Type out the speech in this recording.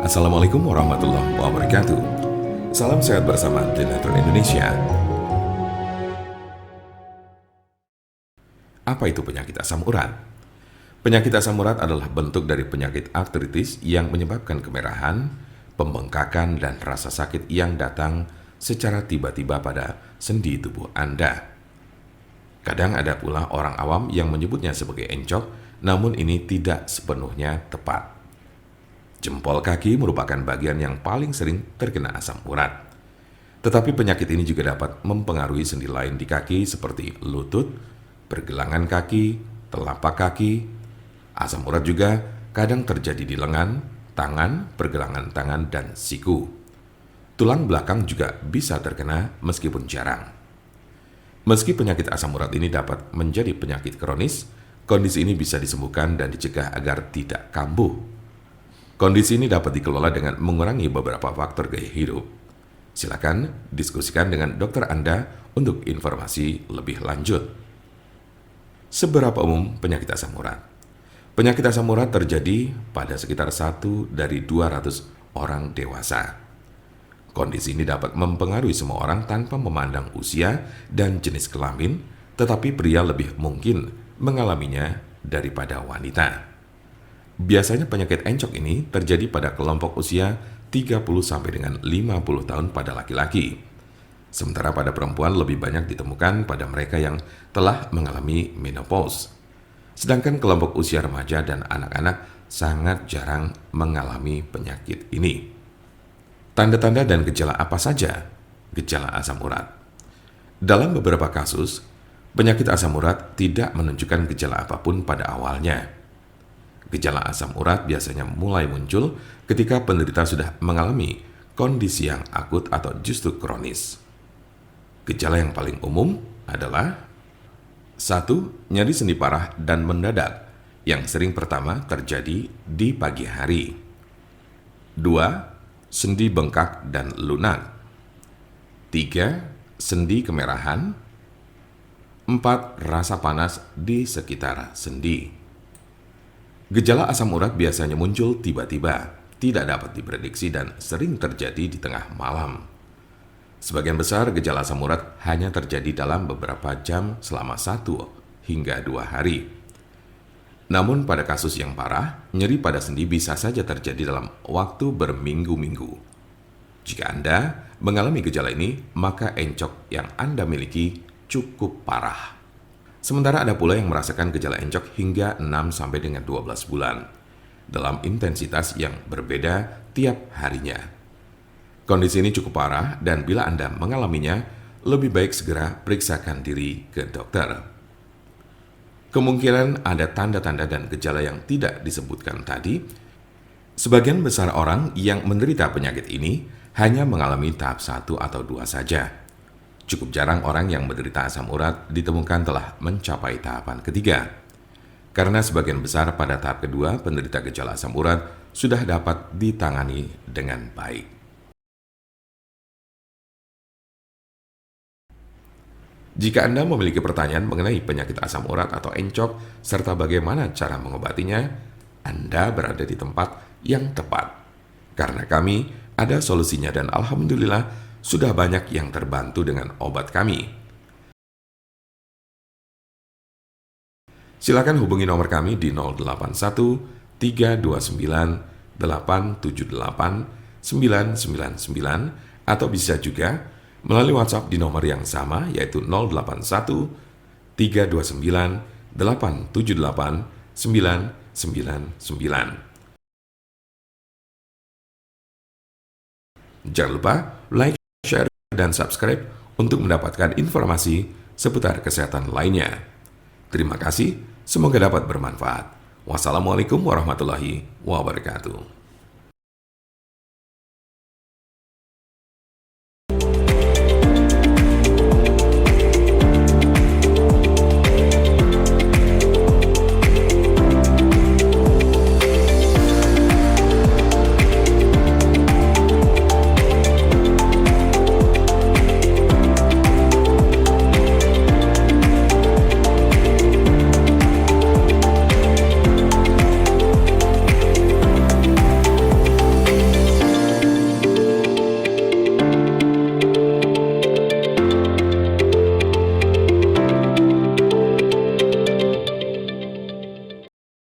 Assalamualaikum warahmatullahi wabarakatuh. Salam sehat bersama Trinatron Indonesia. Apa itu penyakit asam urat? Penyakit asam urat adalah bentuk dari penyakit artritis yang menyebabkan kemerahan, pembengkakan, dan rasa sakit yang datang secara tiba-tiba pada sendi tubuh Anda. Kadang ada pula orang awam yang menyebutnya sebagai encok, namun ini tidak sepenuhnya tepat. Jempol kaki merupakan bagian yang paling sering terkena asam urat. Tetapi penyakit ini juga dapat mempengaruhi sendi lain di kaki seperti lutut, pergelangan kaki, telapak kaki. Asam urat juga kadang terjadi di lengan, tangan, pergelangan tangan, dan siku. Tulang belakang juga bisa terkena meskipun jarang. Meski penyakit asam urat ini dapat menjadi penyakit kronis, kondisi ini bisa disembuhkan dan dicegah agar tidak kambuh. Kondisi ini dapat dikelola dengan mengurangi beberapa faktor gaya hidup. Silakan diskusikan dengan dokter Anda untuk informasi lebih lanjut. Seberapa umum penyakit asam urat? Penyakit asam urat terjadi pada sekitar 1 dari 200 orang dewasa. Kondisi ini dapat mempengaruhi semua orang tanpa memandang usia dan jenis kelamin, tetapi pria lebih mungkin mengalaminya daripada wanita. Biasanya penyakit encok ini terjadi pada kelompok usia 30 sampai dengan 50 tahun pada laki-laki. Sementara pada perempuan lebih banyak ditemukan pada mereka yang telah mengalami menopause. Sedangkan kelompok usia remaja dan anak-anak sangat jarang mengalami penyakit ini. Tanda-tanda dan gejala apa saja gejala asam urat? Dalam beberapa kasus, penyakit asam urat tidak menunjukkan gejala apapun pada awalnya. Gejala asam urat biasanya mulai muncul ketika penderita sudah mengalami kondisi yang akut atau justru kronis. Gejala yang paling umum adalah 1. Nyeri sendi parah dan mendadak yang sering pertama terjadi di pagi hari. 2. Sendi bengkak dan lunak. 3. Sendi kemerahan. 4. Rasa panas di sekitar sendi. Gejala asam urat biasanya muncul tiba-tiba, tidak dapat diprediksi dan sering terjadi di tengah malam. Sebagian besar gejala asam urat hanya terjadi dalam beberapa jam selama 1 hingga 2 hari. Namun pada kasus yang parah, nyeri pada sendi bisa saja terjadi dalam waktu berminggu-minggu. Jika Anda mengalami gejala ini, maka encok yang Anda miliki cukup parah. Sementara ada pula yang merasakan gejala encok hingga 6 sampai dengan 12 bulan dalam intensitas yang berbeda tiap harinya. Kondisi ini cukup parah dan bila Anda mengalaminya, lebih baik segera periksakan diri ke dokter. Kemungkinan ada tanda-tanda dan gejala yang tidak disebutkan tadi. Sebagian besar orang yang menderita penyakit ini hanya mengalami tahap 1 atau 2 saja. Cukup jarang orang yang menderita asam urat ditemukan telah mencapai tahapan ketiga. Karena sebagian besar pada tahap kedua, penderita gejala asam urat sudah dapat ditangani dengan baik. Jika Anda memiliki pertanyaan mengenai penyakit asam urat atau encok, serta bagaimana cara mengobatinya, Anda berada di tempat yang tepat. Karena kami ada solusinya dan alhamdulillah, sudah banyak yang terbantu dengan obat kami. Silakan hubungi nomor kami di 081 329 878 999 atau bisa juga melalui WhatsApp di nomor yang sama yaitu 081 329 878 999. Jangan lupa like, share, dan subscribe untuk mendapatkan informasi seputar kesehatan lainnya. Terima kasih, semoga dapat bermanfaat. Wassalamualaikum warahmatullahi wabarakatuh.